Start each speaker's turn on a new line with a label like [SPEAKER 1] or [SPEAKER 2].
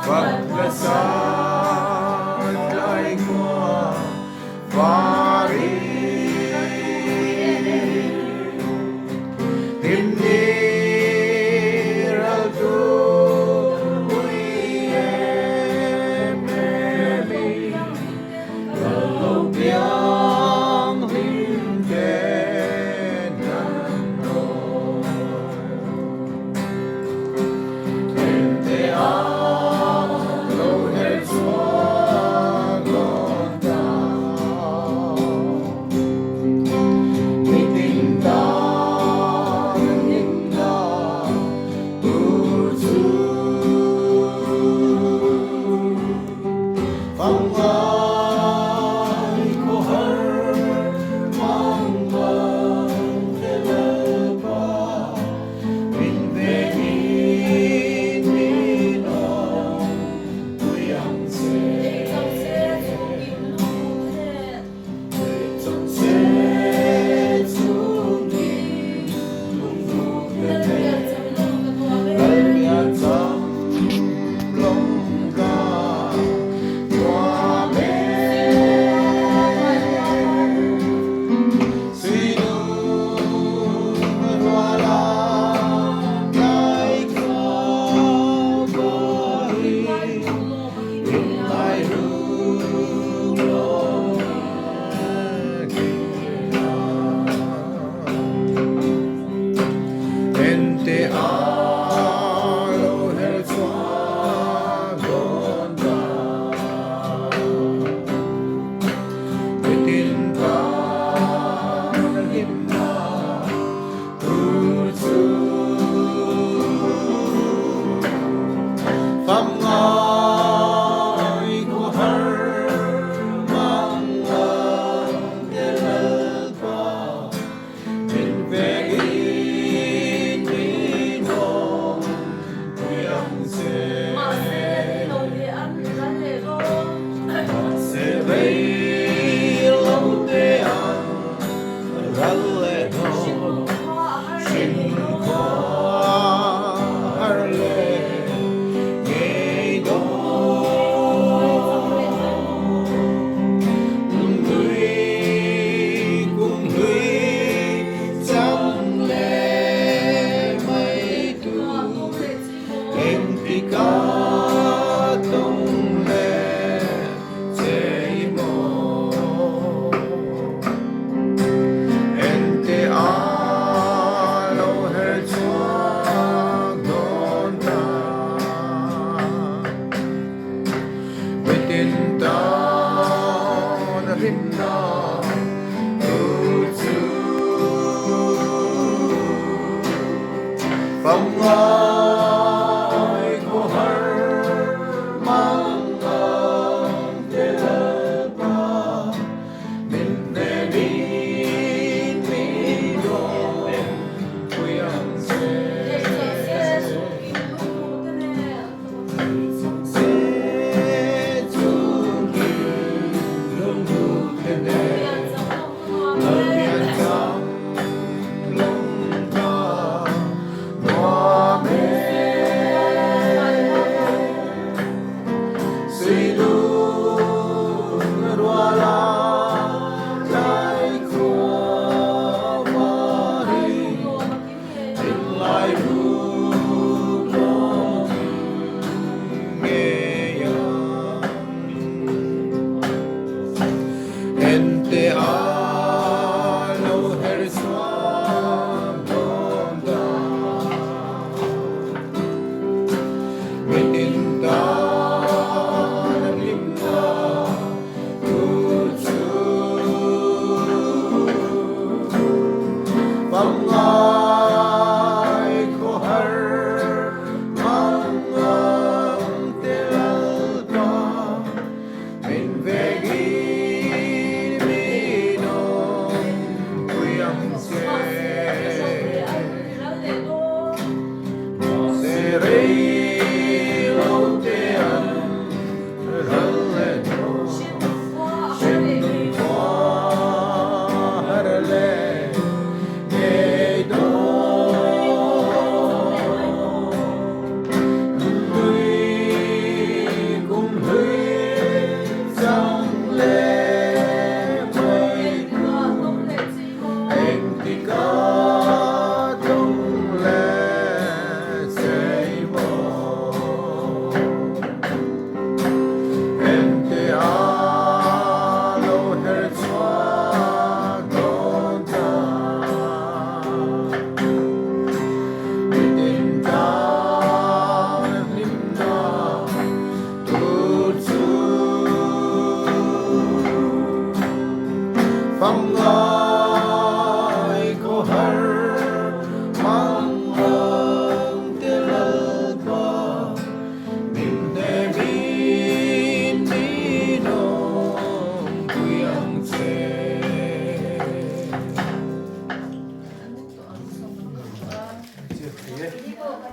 [SPEAKER 1] Phật là sáng lại qua và đi tìm đi ra tu quy em đi lâu tiếng hình tên năn nôi em te a lâu hết xóa gọn tao vì tình ta nhìn ta tu chú phong ai có har mang vang để lỡ ba mình về in non vui ăn sẽ trong sẽ xuống đi lung lung lên lấy miệt dâm lông ca qua mẹ suy nung hoa la lại có bơi in lại hương lối en te a lo hel xóa gọn ta với tin ta hiểm na tu chú pháp ngài của har mang ơn để lỡ qua mình về in non vui ăn sẽ vây lâu te ăn rắn lệ ho xin khó har lệ nghe đó người cùng người chẳng lẽ mấy tu em thì cả tông lệ sẽ mồ en te a lo hết xóa gọn ta với tin ta đã hiểm na tu chú phong ai của har Thangtei